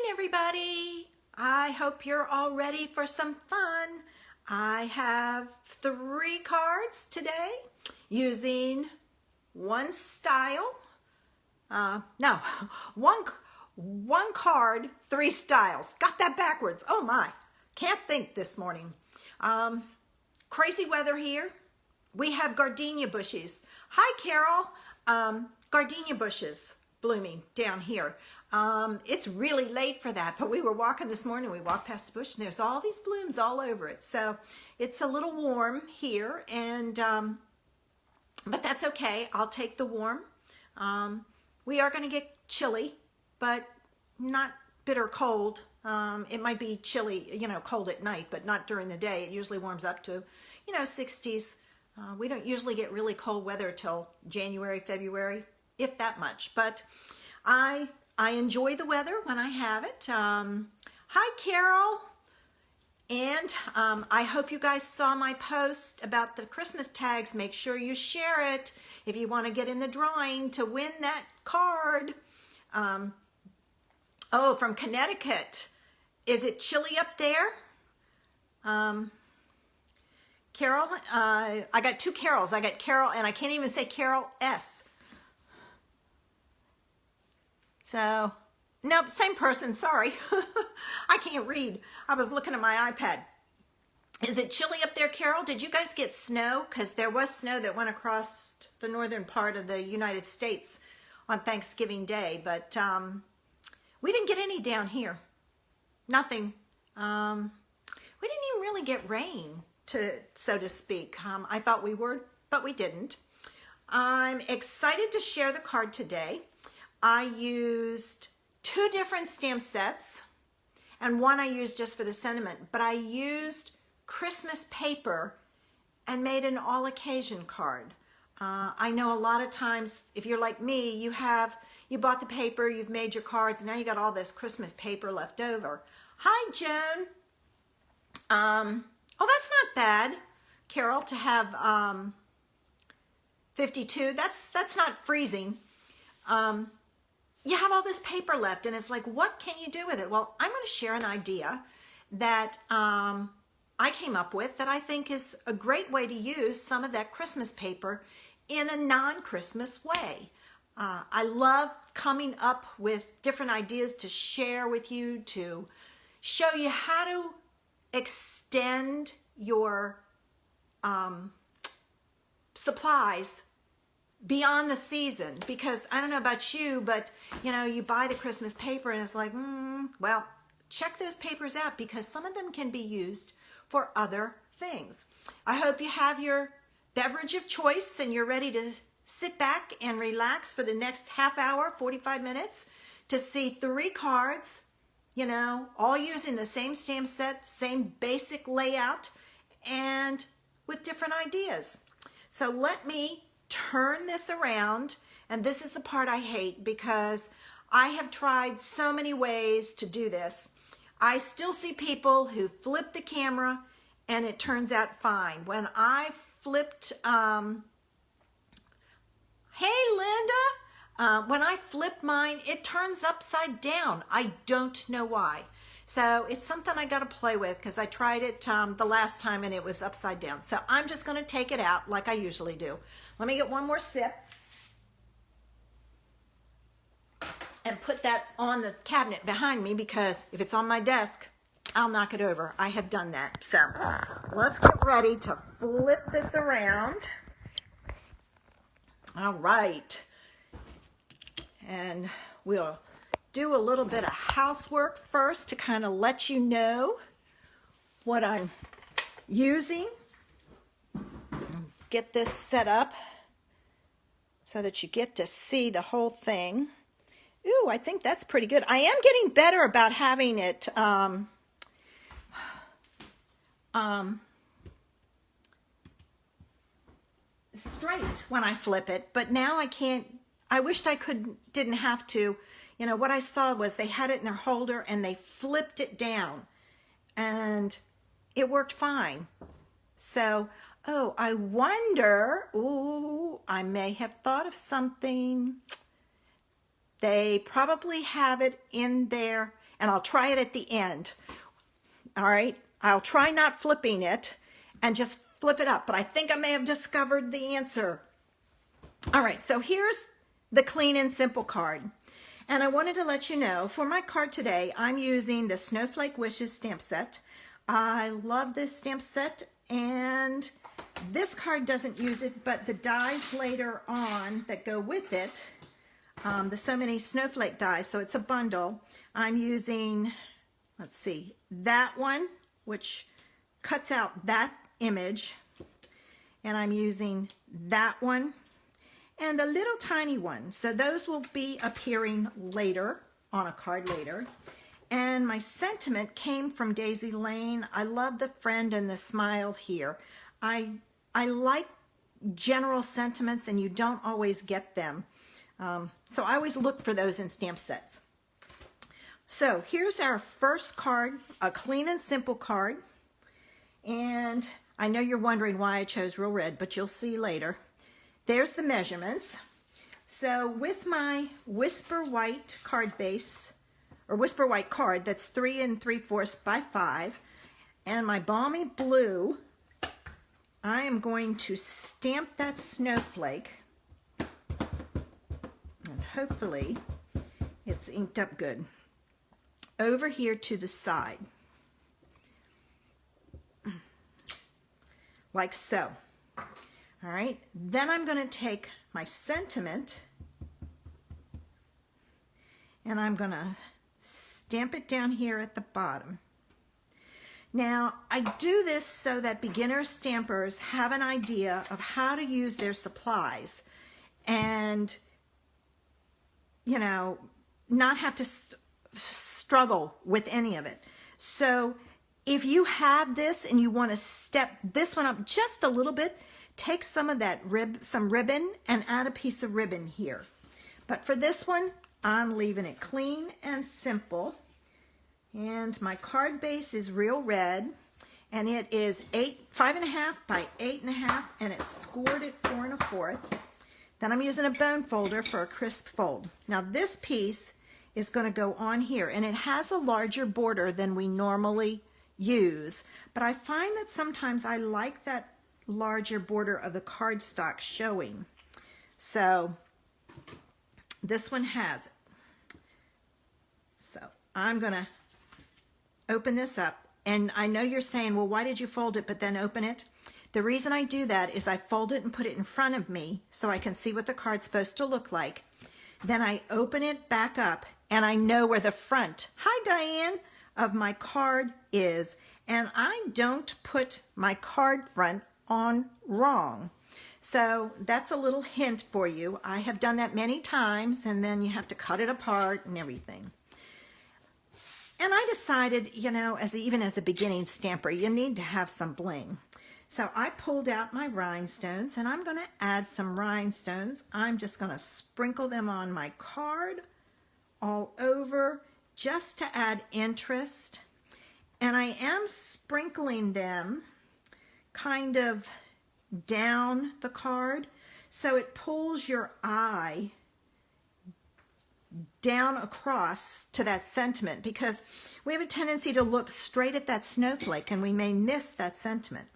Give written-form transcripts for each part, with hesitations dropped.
Everybody. I hope you're all ready for some fun. I have 3 cards today using one style. No, one card, 3 styles. Got that backwards. Oh my, can't think this morning. Crazy weather here. We have gardenia bushes. Hi, Carol. Gardenia bushes blooming down here. It's really late for that, but we were walking this morning. We walked past the bush and there's all these blooms all over it. So it's a little warm here, and but that's okay. I'll take the warm. We are going to get chilly, but not bitter cold. It might be chilly, cold at night, but not during the day. It usually warms up to, 60s. We don't usually get really cold weather till January, February, if that much. But I enjoy the weather when I have it. Hi, Carol. And I hope you guys saw my post about the Christmas tags. Make sure you share it if you want to get in the drawing to win that card. Oh, from Connecticut. Is it chilly up there? Carol, I got 2 Carols. I got Carol, and I can't even say Carol S. So, nope, same person, sorry. I can't read. I was looking at my iPad. Is it chilly up there, Carol? Did you guys get snow? Because there was snow that went across the northern part of the United States on Thanksgiving Day, but we didn't get any down here. Nothing. We didn't even really get rain, so to speak. I thought we would, but we didn't. I'm excited to share the card today. I used 2 different stamp sets, and one I used just for the sentiment, but I used Christmas paper and made an all occasion card. I know a lot of times, if you're like me, you bought the paper, you've made your cards, and now you got all this Christmas paper left over. Hi, Joan. Oh, that's not bad, Carol, to have 52. That's not freezing. You have all this paper left, and it's like, what can you do with it? Well, I'm going to share an idea that I came up with that I think is a great way to use some of that Christmas paper in a non-Christmas way. I love coming up with different ideas to share with you, to show you how to extend your supplies beyond the season, because I don't know about you, but you buy the Christmas paper and it's like, well, check those papers out, because some of them can be used for other things. I hope you have your beverage of choice and you're ready to sit back and relax for the next half hour, 45 minutes, to see 3 cards, all using the same stamp set, same basic layout, and with different ideas. So let me turn this around, and this is the part I hate, because I have tried so many ways to do this. I still see people who flip the camera and it turns out fine. When I flipped, hey Linda, when I flip mine, it turns upside down. I don't know why. So it's something I got to play with, because I tried it the last time and it was upside down. So I'm just going to take it out like I usually do. Let me get one more sip and put that on the cabinet behind me, because if it's on my desk, I'll knock it over. I have done that. So let's get ready to flip this around. All right. And we'll do a little bit of housework first to kind of let you know what I'm using. Get this set up so that you get to see the whole thing. Ooh, I think that's pretty good. I am getting better about having it straight when I flip it, but now I can't. I wished I didn't have to. What I saw was they had it in their holder and they flipped it down and it worked fine. So, oh, I wonder, I may have thought of something. They probably have it in there and I'll try it at the end. All right, I'll try not flipping it and just flip it up, but I think I may have discovered the answer. All right, so here's the clean and simple card. And I wanted to let you know, for my card today, I'm using the Snowflake Wishes stamp set. I love this stamp set, and this card doesn't use it, but the dies later on that go with it, the So Many Snowflake dies, so it's a bundle. I'm using, let's see, that one, which cuts out that image, and I'm using that one and the little tiny one. So those will be appearing later on a card later. And my sentiment came from Daisy Lane. I love the friend and the smile here. I like general sentiments, and you don't always get them. So I always look for those in stamp sets. So here's our first card, a clean and simple card. And I know you're wondering why I chose Real Red, but you'll see later. There's the measurements. So with my Whisper White card base, or Whisper White card, that's 3 3/4 by 5, and my Balmy Blue, I am going to stamp that snowflake, and hopefully it's inked up good, over here to the side, like so. All right, then I'm going to take my sentiment and I'm going to stamp it down here at the bottom. Now, I do this so that beginner stampers have an idea of how to use their supplies and, you know, not have to struggle with any of it. So if you have this and you want to step this one up just a little bit, take some of that some ribbon and add a piece of ribbon here. But for this one, I'm leaving it clean and simple. And my card base is Real Red, and it is 5.5 by 8.5, and it's scored at 4 1/4. Then I'm using a bone folder for a crisp fold. Now this piece is going to go on here, and it has a larger border than we normally use, but I find that sometimes I like that larger border of the cardstock showing. So this one has it. So I'm going to open this up, and I know you're saying, well, why did you fold it but then open it? The reason I do that is I fold it and put it in front of me so I can see what the card's supposed to look like. Then I open it back up, and I know where the front, hi Diane, of my card is, and I don't put my card front on wrong. So that's a little hint for you. I have done that many times, and then you have to cut it apart and everything. And I decided, you know, even as a beginning stamper, you need to have some bling. So I pulled out my rhinestones, and I'm going to add some rhinestones. I'm just going to sprinkle them on my card all over just to add interest. And I am sprinkling them kind of down the card so it pulls your eye down across to that sentiment, because we have a tendency to look straight at that snowflake and we may miss that sentiment.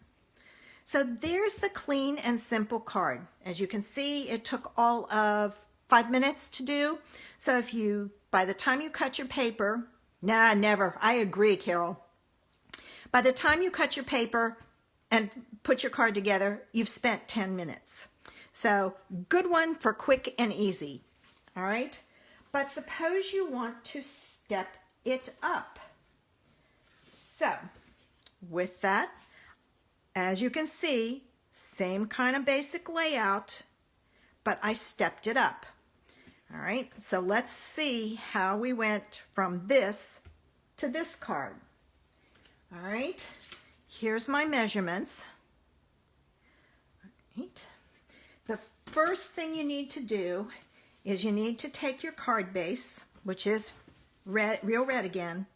So there's the clean and simple card. As you can see, it took all of 5 minutes to do. So if you, by the time you cut your paper, nah, never, I agree, Carol. By the time you cut your paper and put your card together, you've spent 10 minutes. So good one for quick and easy. All right. But suppose you want to step it up. So with that, as you can see, same kind of basic layout, but I stepped it up. All right. So let's see how we went from this to this card. All right, here's my measurements. All right. The first thing you need to do is you need to take your card base, which is Real Red again,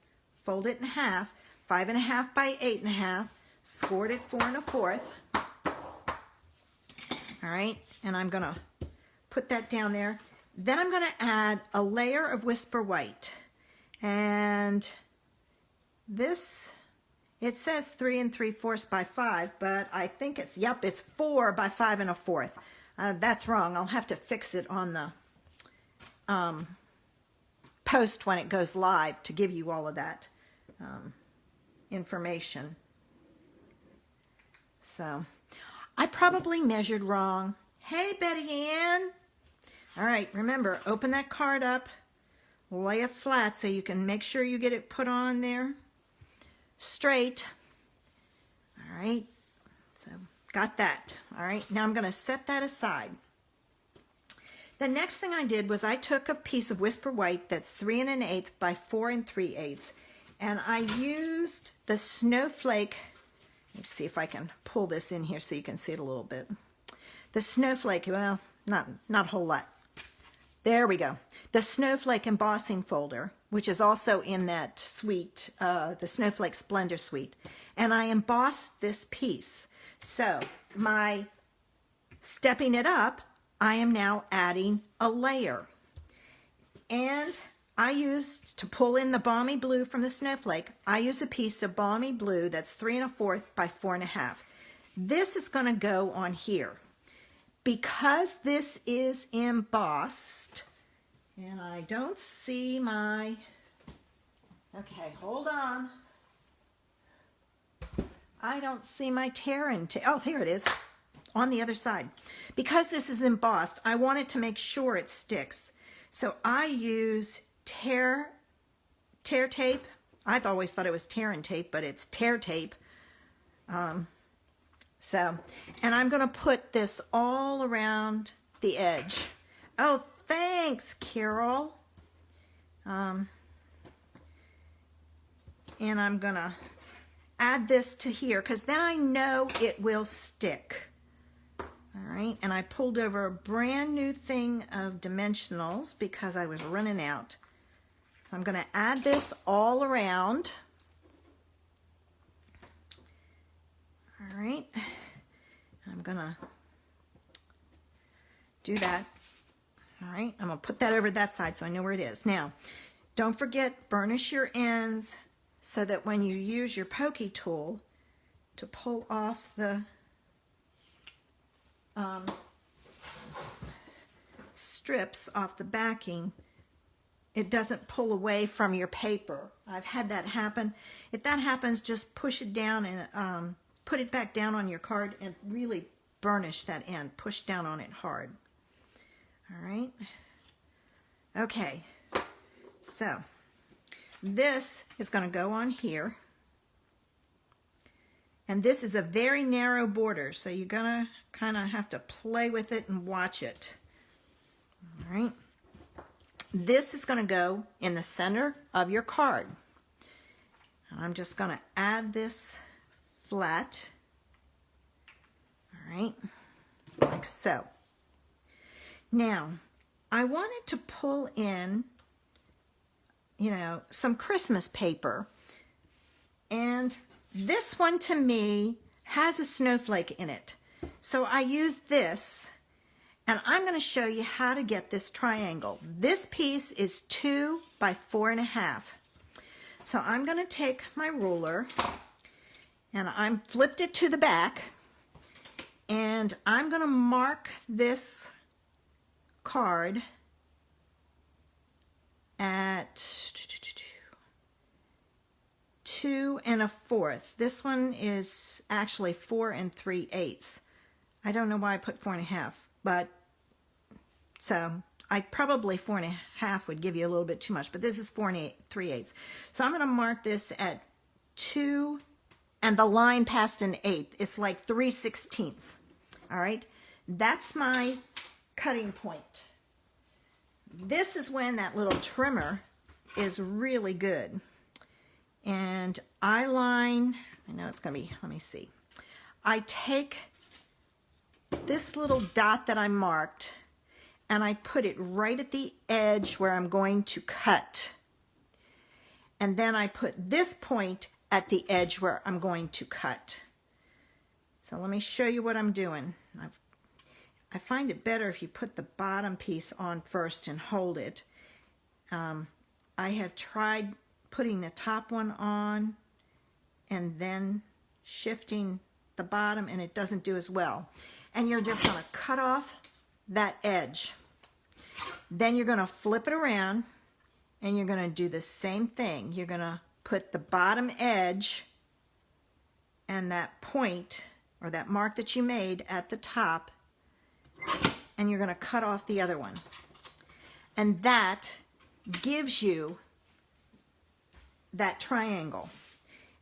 fold it in half, 5.5 by 8.5, scored at 4 1/4. All right, and I'm going to put that down there. Then I'm going to add a layer of Whisper White. And this, it says 3 3/4 by 5, but I think it's, yep, it's 4 by 5 1/4. That's wrong. I'll have to fix it on the post when it goes live to give you all of that information. So I probably measured wrong. Hey, Betty Ann. All right, remember, open that card up, lay it flat so you can make sure you get it put on there straight. All right, so got that. All right, now I'm going to set that aside. The next thing I did was I took a piece of Whisper White that's 3 1/8 by 4 3/8, and I used the Snowflake. Let's see if I can pull this in here so you can see it a little bit. The Snowflake, well, not a whole lot. There we go. The Snowflake embossing folder, which is also in that suite, the Snowflake Splendor suite. And I embossed this piece. So my stepping it up, I am now adding a layer. And I used, to pull in the Balmy Blue from the Snowflake, I use a piece of Balmy Blue that's 3 1/4 by 4 1/2. This is going to go on here. Because this is embossed, and I don't see my, okay, hold on. I don't see my tear and tape. Oh, here it is, on the other side. Because this is embossed, I wanted to make sure it sticks. So I use tear tape. I've always thought it was tear and tape, but it's tear tape. And I'm going to put this all around the edge. Oh, thanks, Carol. And I'm going to add this to here because then I know it will stick. All right, and I pulled over a brand new thing of dimensionals because I was running out. So I'm going to add this all around. All right, I'm going to do that. All right, I'm going to put that over that side so I know where it is. Now, don't forget, burnish your ends so that when you use your pokey tool to pull off the strips off the backing, it doesn't pull away from your paper. I've had that happen. If that happens, just push it down and put it back down on your card and really burnish that end. Push down on it hard. All right. Okay. So this is going to go on here. And this is a very narrow border, so you're going to kind of have to play with it and watch it. All right. This is going to go in the center of your card. And I'm just going to add this flat. All right, like so. Now, I wanted to pull in, you know, some Christmas paper. And this one to me has a snowflake in it. So I used this, and I'm going to show you how to get this triangle. This piece is 2 by 4 1/2. So I'm going to take my ruler, and I'm flipped it to the back, and I'm going to mark this card at 2 1/4. This one is actually 4 3/8. I don't know why I put 4 1/2, but so I probably 4 1/2 would give you a little bit too much, but this is 4 3/8. So I'm going to mark this at 2, and the line past an 1/8. It's like 3/16. All right, that's my cutting point. This is when that little trimmer is really good. And I line, I know it's going to be, let me see. I take this little dot that I marked and I put it right at the edge where I'm going to cut. And then I put this point at the edge where I'm going to cut. So let me show you what I'm doing. I find it better if you put the bottom piece on first and hold it. I have tried putting the top one on and then shifting the bottom, and it doesn't do as well. And you're just going to cut off that edge. Then you're going to flip it around and you're going to do the same thing. You're going to put the bottom edge and that point or that mark that you made at the top, and you're going to cut off the other one. And that gives you that triangle.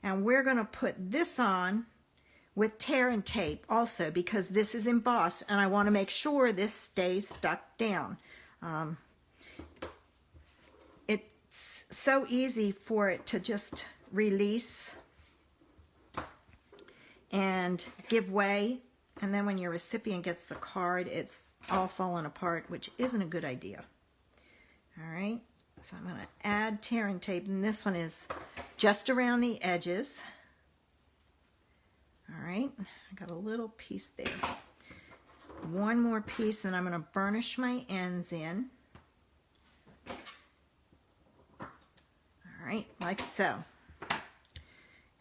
And we're going to put this on with tear and tape also, because this is embossed and I want to make sure this stays stuck down. It's so easy for it to just release and give way, and then when your recipient gets the card, it's all falling apart, which isn't a good idea. All right, so I'm going to add tear and tape, and this one is just around the edges. All right, I got a little piece there. One more piece, and I'm going to burnish my ends in. All right, like so.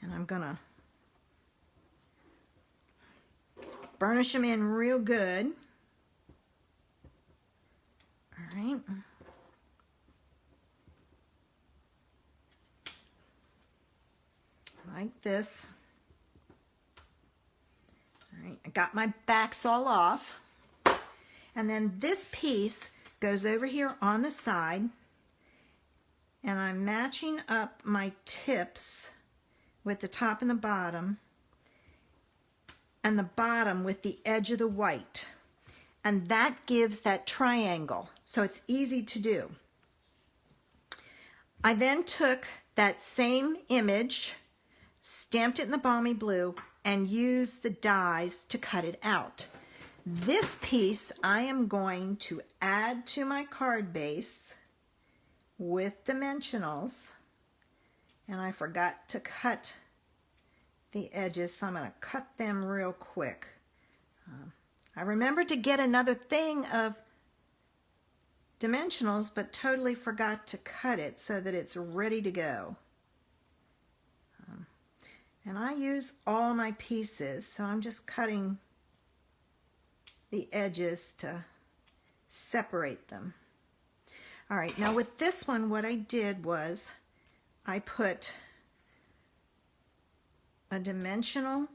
And I'm going to burnish them in real good. All right. Like this. All right, I got my backs all off. And then this piece goes over here on the side, and I'm matching up my tips with the top and the bottom with the edge of the white. And that gives that triangle, so it's easy to do. I then took that same image, stamped it in the balmy blue, and used the dies to cut it out. This piece I am going to add to my card base with dimensionals, and I forgot to cut the edges, so I'm going to cut them real quick. I remembered to get another thing of dimensionals, but totally forgot to cut it so that it's ready to go. And I use all my pieces, so I'm just cutting the edges to separate them. All right, now with this one, what I did was I put a dimensional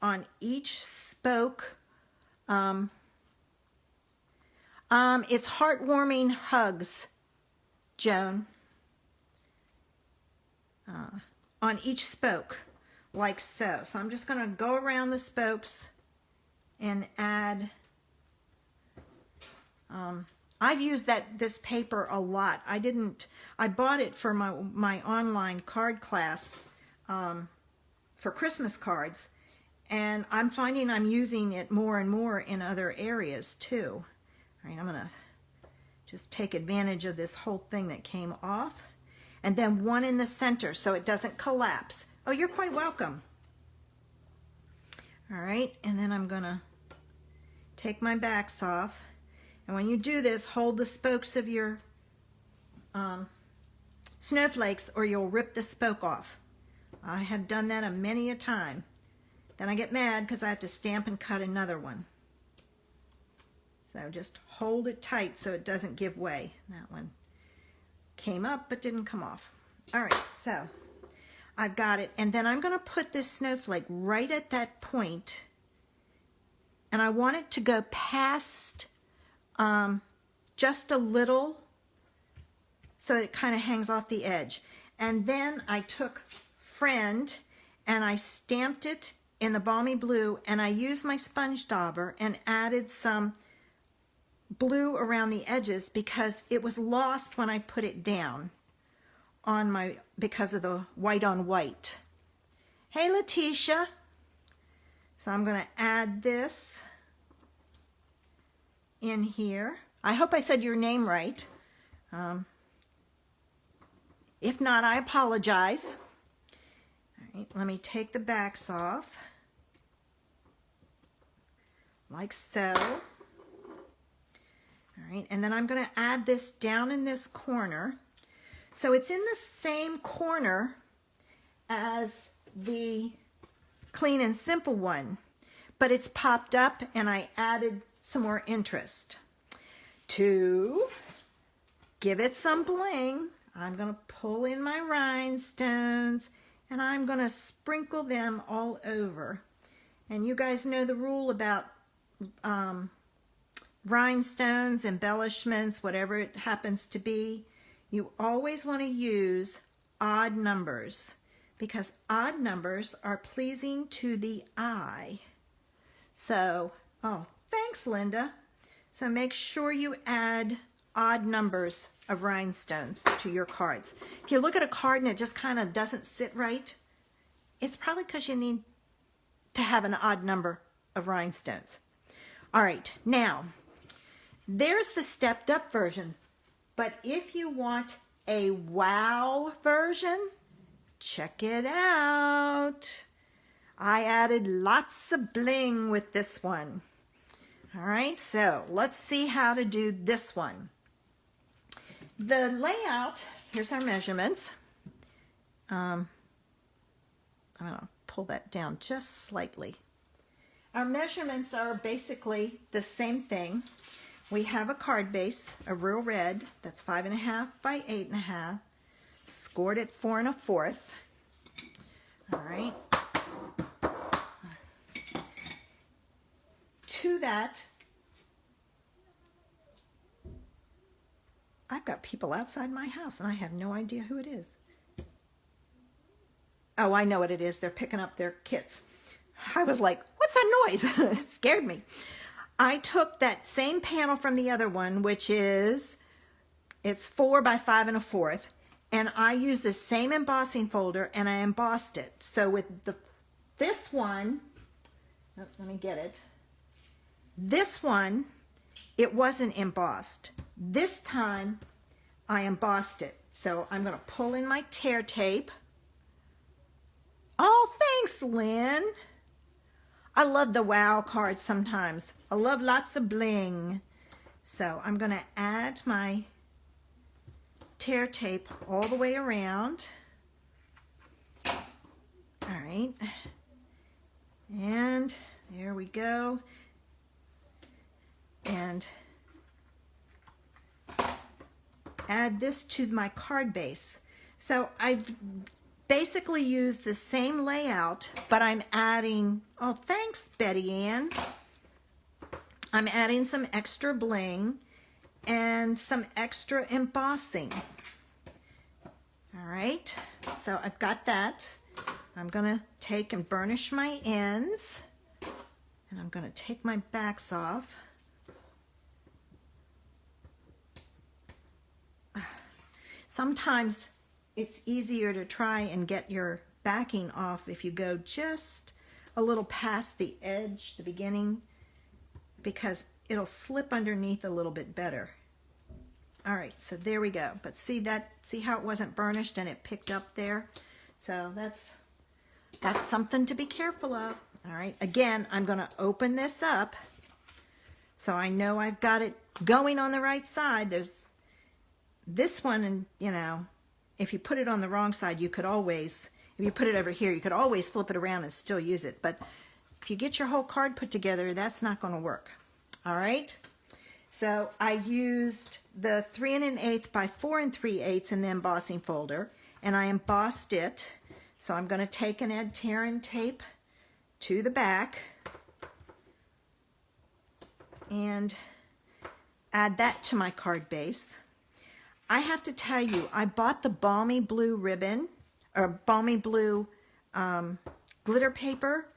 on each spoke. It's Heartwarming Hugs, Joan. On each spoke, like so. So I'm just going to go around the spokes and add. I've used this paper a lot. I bought it for my online card class for Christmas cards, and I'm finding I'm using it more and more in other areas too. All right, I'm going to just take advantage of this whole thing that came off. And then one in the center so it doesn't collapse. Oh, you're quite welcome. All right, and then I'm gonna take my backs off. And when you do this, hold the spokes of your snowflakes or you'll rip the spoke off. I have done that many a time. Then I get mad because I have to stamp and cut another one. So just hold it tight so it doesn't give way. That one came up but didn't come off. All right, so I've got it, and then I'm going to put this snowflake right at that point, and I want it to go past just a little so it kind of hangs off the edge. And then I took Friend and I stamped it in the balmy blue, and I used my sponge dauber and added some blue around the edges because it was lost when I put it down on because of the white on white. Hey Letitia. So I'm going to add this in here. I hope I said your name right. If not, I apologize. All right, let me take the backs off like so. All right, and then I'm going to add this down in this corner. So it's in the same corner as the Clean and Simple one, but it's popped up and I added some more interest. To give it some bling, I'm going to pull in my rhinestones and I'm going to sprinkle them all over. And you guys know the rule about rhinestones, embellishments, whatever it happens to be. You always want to use odd numbers because odd numbers are pleasing to the eye. So, oh, thanks, Linda. So make sure you add odd numbers of rhinestones to your cards. If you look at a card and it just kind of doesn't sit right, it's probably because you need to have an odd number of rhinestones. All right, now, there's the stepped up version. But if you want a wow version, check it out. I added lots of bling with this one. All right, so let's see how to do this one. The layout, here's our measurements. I'm going to pull that down just slightly. Our measurements are basically the same thing. We have a card base, a real red, that's 5.5 by 8.5, scored at 4 1/4. All right. To that, I've got people outside my house and I have no idea who it is. Oh, I know what it is. They're picking up their kits. I was like, what's that noise? It scared me. I took that same panel from the other one, which is, it's 4 by 5 1/4, and I used the same embossing folder and I embossed it. So with this one, let me get it. This one, it wasn't embossed. This time, I embossed it. So I'm going to pull in my tear tape. Oh, thanks, Lynn. I love the wow cards sometimes. I love lots of bling. So I'm going to add my tear tape all the way around. All right. And there we go. And add this to my card base. So I've basically used the same layout, but I'm adding, oh, thanks, Betty Ann. I'm adding some extra bling and some extra embossing. All right, so I've got that. I'm gonna take and burnish my ends, and I'm gonna take my backs off. Sometimes it's easier to try and get your backing off if you go just a little past the edge, the beginning, because it'll slip underneath a little bit better. All right, so there we go. But see how it wasn't burnished and it picked up there? So that's something to be careful of. All right, again, I'm going to open this up so I know I've got it going on the right side. There's this one, and you know, if you put it on the wrong side, you could always, if you put it over here, you could always flip it around and still use it. But if you get your whole card put together, that's not going to work. All right. So I used the 3 1/8 by 4 3/8 in the embossing folder, and I embossed it. So I'm going to take and add tear and tape to the back and add that to my card base. I have to tell you, I bought the balmy blue ribbon, or balmy blue glitter paper,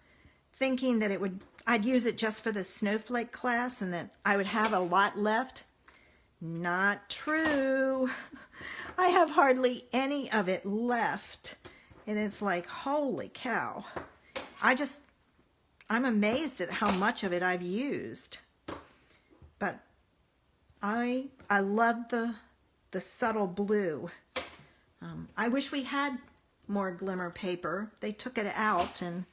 thinking that I'd use it just for the snowflake class and that I would have a lot left. Not true. I have hardly any of it left. And it's like, holy cow. I'm amazed at how much of it I've used. But I love the subtle blue. I wish we had more glimmer paper. They took it out, and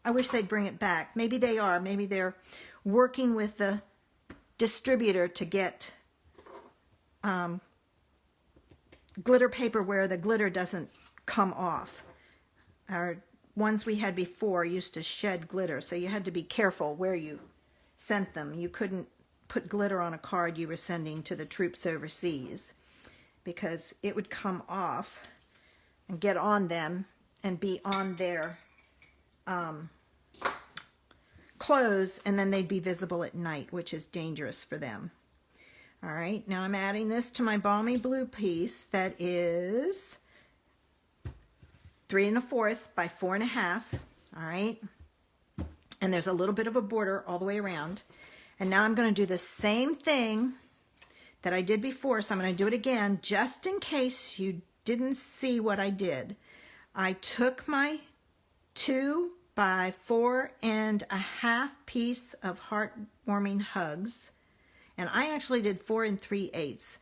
I wish they'd bring it back. Maybe they are. Maybe they're working with the distributor to get glitter paper where the glitter doesn't come off. Our ones we had before used to shed glitter, so you had to be careful where you sent them. You couldn't put glitter on a card you were sending to the troops overseas, because it would come off and get on them and be on their clothes, and then they'd be visible at night, which is dangerous for them. All right, now I'm adding this to my balmy blue piece that is 3 1/4 by 4 1/2. All right, and there's a little bit of a border all the way around. And now I'm going to do the same thing that I did before, so I'm going to do it again just in case you didn't see what I did. I took my 2 by 4 1/2 piece of heartwarming hugs, and I actually did 4 3/8.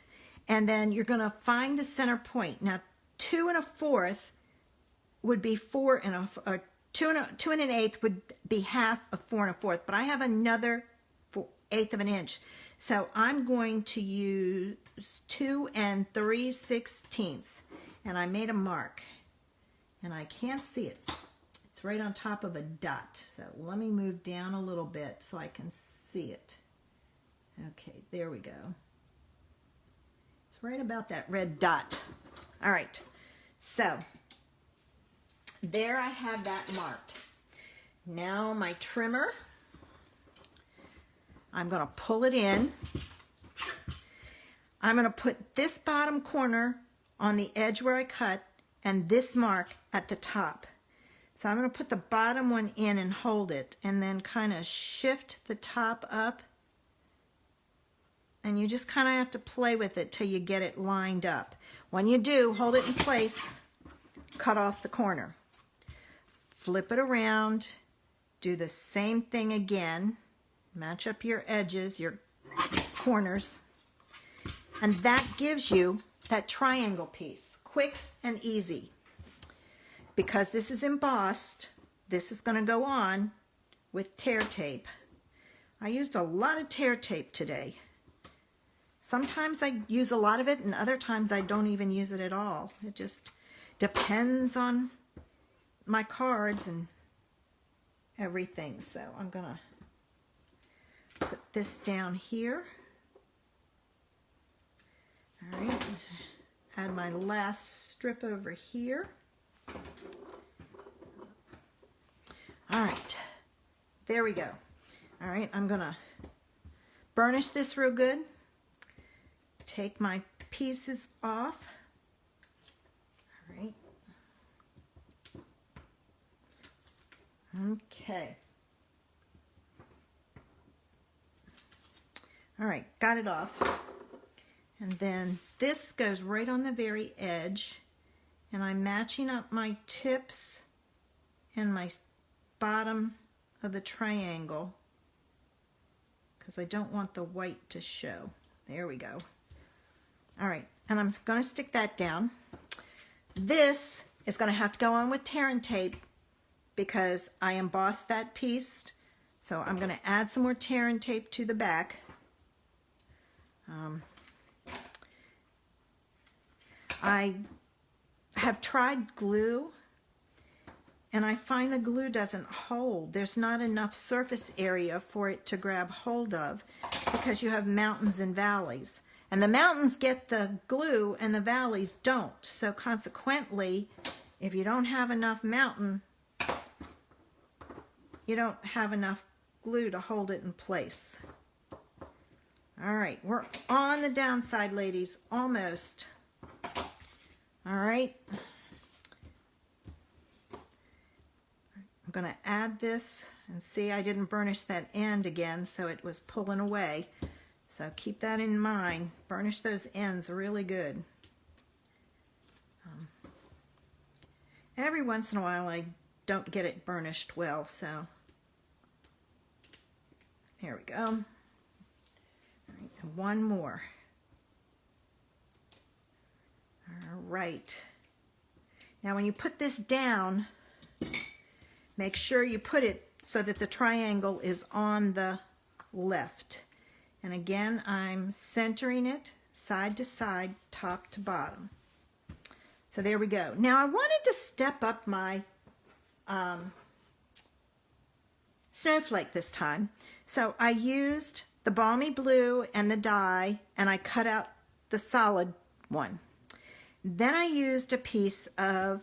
And then you're going to find the center point. Now 2 1/4 would be 4 2 1/8 would be half of 4 1/4, but I have another 1/8 of an inch. So I'm going to use 2 3/16, and I made a mark, and I can't see it. It's right on top of a dot. So let me move down a little bit so I can see it. Okay, there we go. It's right about that red dot. All right, so there I have that marked. Now my trimmer, I'm going to pull it in. I'm going to put this bottom corner on the edge where I cut and this mark at the top. So I'm going to put the bottom one in and hold it, and then kind of shift the top up. And you just kind of have to play with it till you get it lined up. When you do, hold it in place, cut off the corner. Flip it around, do the same thing again. Match up your edges, your corners, and that gives you that triangle piece, quick and easy. Because this is embossed, this is going to go on with tear tape. I used a lot of tear tape today. Sometimes I use a lot of it, and other times I don't even use it at all. It just depends on my cards and everything. So I'm going to put this down here. All right, add my last strip over here. All right, there we go. All right, I'm gonna burnish this real good. Take my pieces off. All right. Okay. All right, got it off. And then this goes right on the very edge, and I'm matching up my tips and my bottom of the triangle because I don't want the white to show. There we go. All right, and I'm going to stick that down. This is going to have to go on with tear and tape because I embossed that piece. So I'm going to add some more tear and tape to the back. I have tried glue, and I find the glue doesn't hold. There's not enough surface area for it to grab hold of because you have mountains and valleys. And the mountains get the glue and the valleys don't. So consequently, if you don't have enough mountain, you don't have enough glue to hold it in place. All right, we're on the downside, ladies, almost. All right. I'm going to add this, and see, I didn't burnish that end again, so it was pulling away. So keep that in mind. Burnish those ends really good. Every once in a while, I don't get it burnished well, so there we go. All right, and one more. All right. Now when you put this down, make sure you put it so that the triangle is on the left. And again, I'm centering it side to side, top to bottom. So there we go. Now I wanted to step up my snowflake this time. So I used the Balmy Blue and the die, and I cut out the solid one. Then I used a piece of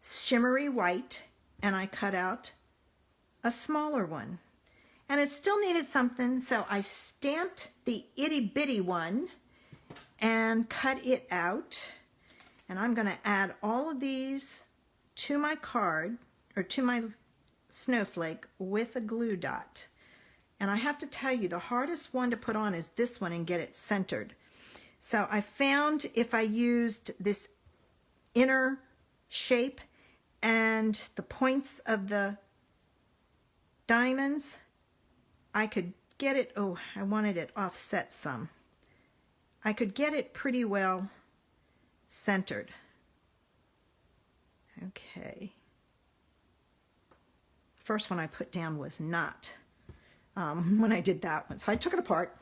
shimmery white, and I cut out a smaller one. And it still needed something, so I stamped the itty bitty one and cut it out. And I'm going to add all of these to my card, or to my snowflake, with a glue dot. And I have to tell you, the hardest one to put on is this one and get it centered. So I found if I used this inner shape and the points of the diamonds, I could get it, oh, I wanted it offset some. I could get it pretty well centered. Okay. First one I put down was not when I did that one. So I took it apart.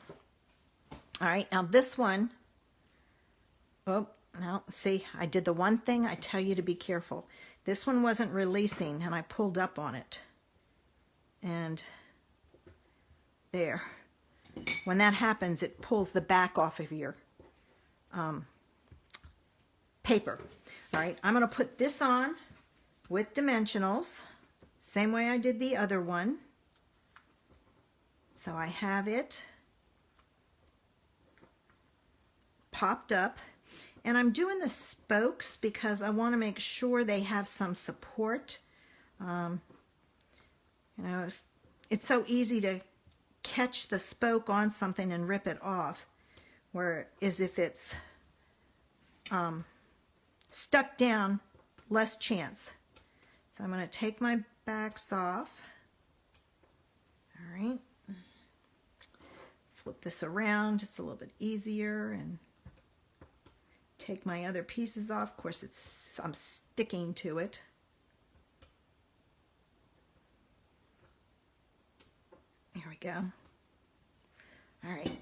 All right, now this one, oh, now see, I did the one thing I tell you to be careful. This one wasn't releasing, and I pulled up on it. And there. When that happens, it pulls the back off of your paper. All right, I'm going to put this on with dimensionals, same way I did the other one. So I have it popped up, and I'm doing the spokes because I want to make sure they have some support. You know, it's so easy to catch the spoke on something and rip it off, whereas if it's stuck down, less chance. So I'm going to take my backs off. All right. Flip this around, it's a little bit easier, and take my other pieces off. Of course, I'm sticking to it. There we go. All right,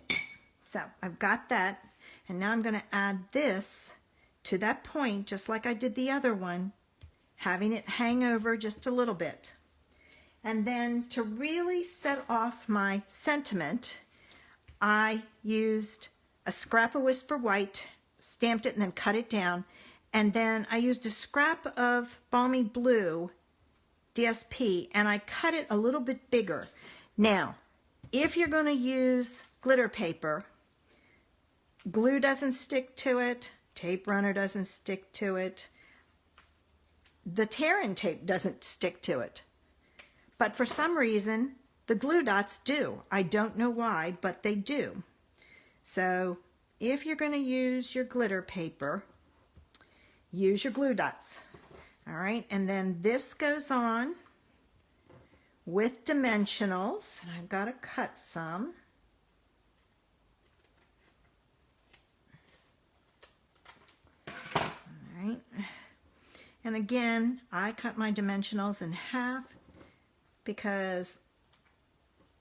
so I've got that, and now I'm going to add this to that point, just like I did the other one, having it hang over just a little bit. And then to really set off my sentiment, I used a scrap of Whisper White, stamped it and then cut it down, and then I used a scrap of Balmy Blue DSP, and I cut it a little bit bigger. Now, if you're going to use glitter paper, glue doesn't stick to it, tape runner doesn't stick to it, the tear-in tape doesn't stick to it. But for some reason, the glue dots do. I don't know why, but they do. So if you're going to use your glitter paper, use your glue dots. All right, and then this goes on with dimensionals. And I've got to cut some. All right. And again, I cut my dimensionals in half because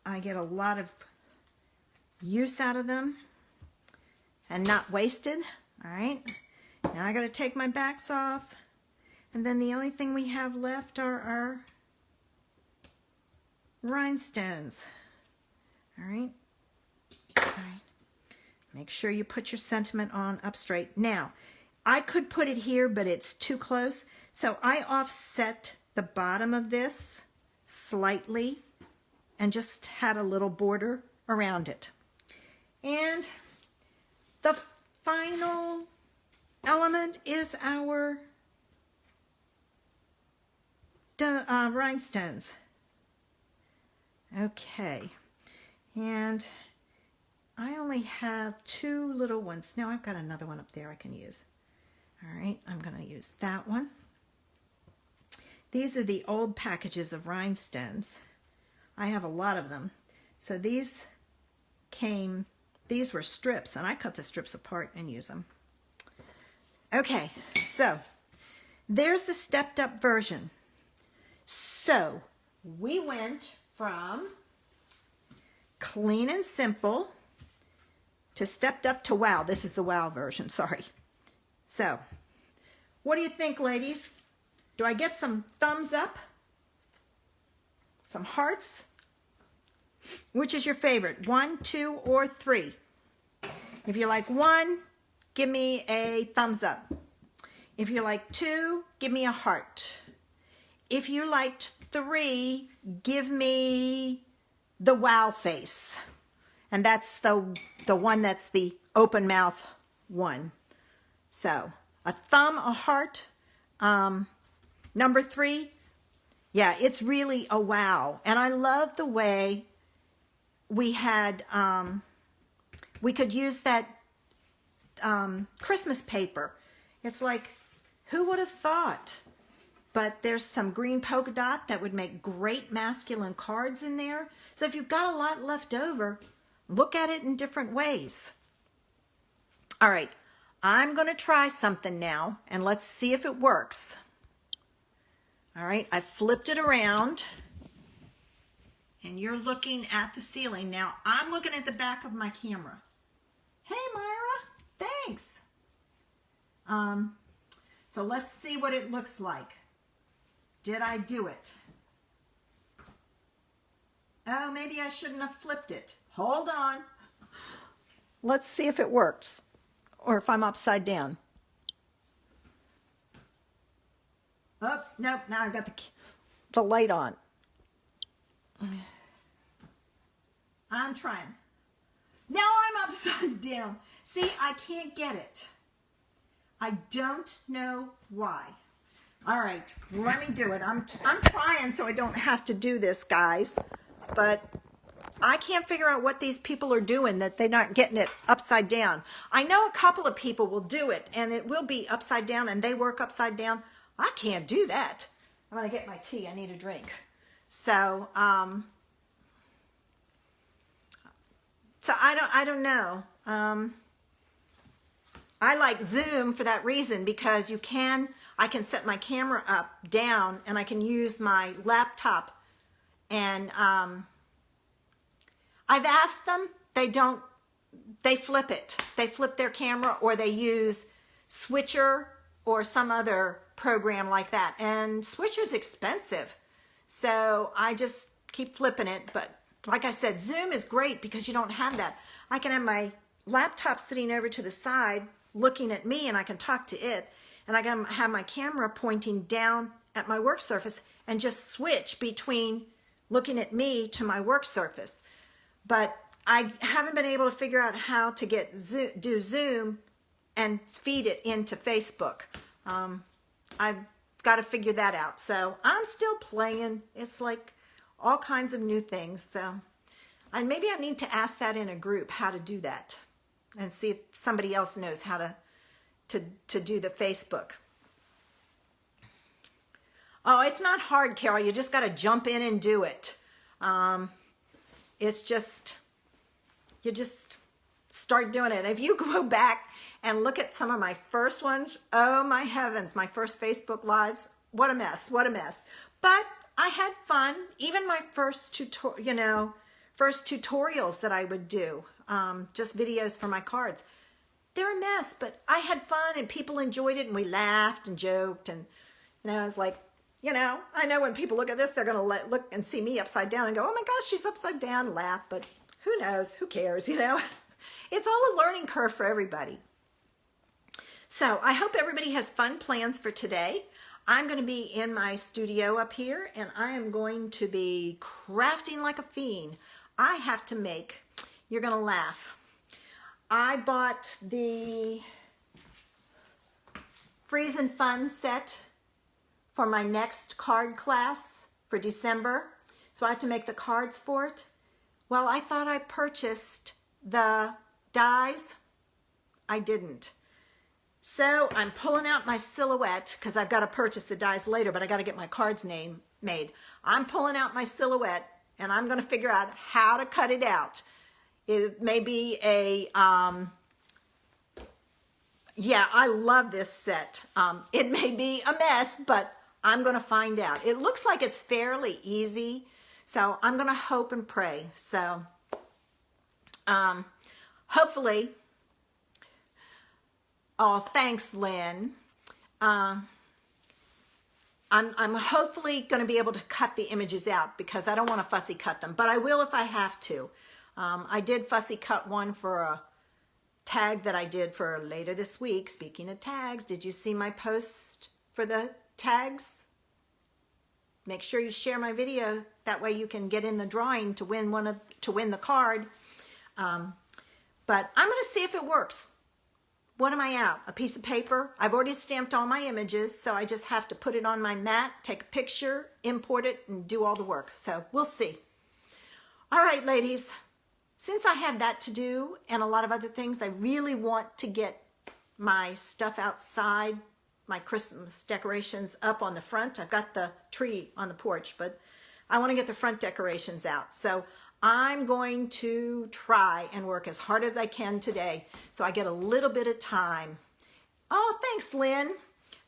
I get a lot of use out of them and not wasted. All right, now I got to take my backs off, and then the only thing we have left are our rhinestones. All right, make sure you put your sentiment on up straight. Now, I could put it here, but it's too close, so I offset the bottom of this slightly and just had a little border around it. And the final element is our rhinestones. Okay, and I only have 2 little ones. Now I've got another one up there I can use. All right, I'm going to use that one. These are the old packages of rhinestones. I have a lot of them. So these were strips, and I cut the strips apart and use them. Okay, so there's the stepped up version. So we went from clean and simple to stepped up to wow. This is the wow version, sorry. So What do you think, ladies? Do I get some thumbs up? Some hearts? Which is your favorite? 1, 2, or 3? If you like 1, give me a thumbs up. If you like 2, give me a heart. If you liked 3, give me the wow face. And that's the one that's the open mouth one. So a thumb, a heart. Number 3, yeah, it's really a wow. And I love the way we had, we could use that Christmas paper. It's like, who would have thought? But there's some green polka dot that would make great masculine cards in there. So if you've got a lot left over, look at it in different ways. All right, I'm going to try something now, and let's see if it works. All right, I flipped it around, and you're looking at the ceiling. Now, I'm looking at the back of my camera. Hey, Myra, thanks. So let's see what it looks like. Did I do it? Oh, maybe I shouldn't have flipped it. Hold on. Let's see if it works, or if I'm upside down. Oh, nope, now I've got the light on. I'm trying. Now I'm upside down. See, I can't get it. I don't know why. All right, let me do it. I'm trying so I don't have to do this, guys. But I can't figure out what these people are doing that they're not getting it upside down. I know a couple of people will do it, and it will be upside down, and they work upside down. I can't do that. I'm going to get my tea. I need a drink. So, I don't know. I like Zoom for that reason, because I can set my camera up, down, and I can use my laptop. And I've asked them, they flip it. They flip their camera, or they use Switcher or some other program like that. And Switcher's expensive. So I just keep flipping it. But like I said, Zoom is great because you don't have that. I can have my laptop sitting over to the side looking at me, and I can talk to it. And I can have my camera pointing down at my work surface and just switch between looking at me to my work surface. But I haven't been able to figure out how to do Zoom and feed it into Facebook. I've got to figure that out. So I'm still playing. It's like all kinds of new things. So maybe I need to ask that in a group, how to do that, and see if somebody else knows how to do the Facebook. Oh, it's not hard, Carol. You just got to jump in and do it. It's just, you just start doing it. If you go back and look at some of my first ones, oh my heavens, my first Facebook Lives, what a mess, what a mess. But I had fun. Even my first tutorials that I would do, just videos for my cards, they're a mess, but I had fun and people enjoyed it, and we laughed and joked, and I was like, I know when people look at this, they're going to look and see me upside down and go, oh my gosh, she's upside down, laugh. But who knows? Who cares? It's all a learning curve for everybody. So I hope everybody has fun plans for today. I'm going to be in my studio up here, and I am going to be crafting like a fiend. I have to make, you're going to laugh. I bought the Freeze and Fun set for my next card class for December. So I have to make the cards for it. Well, I thought I purchased the dies. I didn't. So I'm pulling out my silhouette, because I've got to purchase the dies later, but I got to get my cards made. I'm pulling out my silhouette, and I'm going to figure out how to cut it out. It may be yeah, I love this set. It may be a mess, but I'm going to find out. It looks like it's fairly easy, so I'm going to hope and pray. So hopefully, oh, thanks, Lynn. I'm hopefully going to be able to cut the images out because I don't want to fussy cut them, but I will if I have to. I did fussy cut one for a tag that I did for later this week. Speaking of tags, did you see my post for the tags? Make sure you share my video. That way you can get in the drawing to win the card. But I'm going to see if it works. What am I out? A piece of paper? I've already stamped all my images, so I just have to put it on my mat, take a picture, import it, and do all the work. So we'll see. All right, ladies. Since I have that to do and a lot of other things, I really want to get my stuff outside, my Christmas decorations up on the front. I've got the tree on the porch, but I want to get the front decorations out. So I'm going to try and work as hard as I can today so I get a little bit of time. Oh, thanks, Lynn.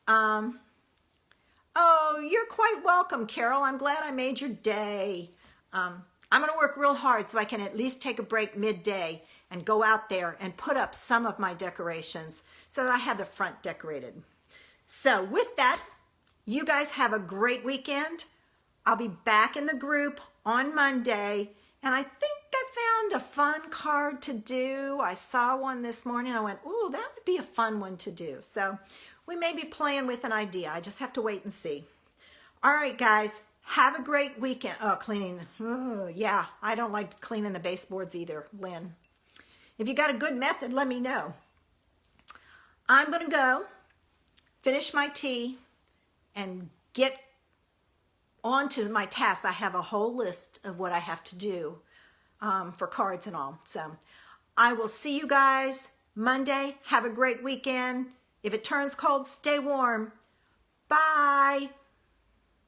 Oh, you're quite welcome, Carol. I'm glad I made your day. I'm going to work real hard so I can at least take a break midday and go out there and put up some of my decorations so that I have the front decorated. So with that, you guys have a great weekend. I'll be back in the group on Monday. And I think I found a fun card to do. I saw one this morning. I went, ooh, that would be a fun one to do. So we may be playing with an idea. I just have to wait and see. All right, guys, have a great weekend. Oh, cleaning. Oh, yeah, I don't like cleaning the baseboards either, Lynn. If you got a good method, let me know. I'm going to go finish my tea and get on to my tasks. I have a whole list of what I have to do for cards and all. So I will see you guys Monday. Have a great weekend. If it turns cold, stay warm. Bye.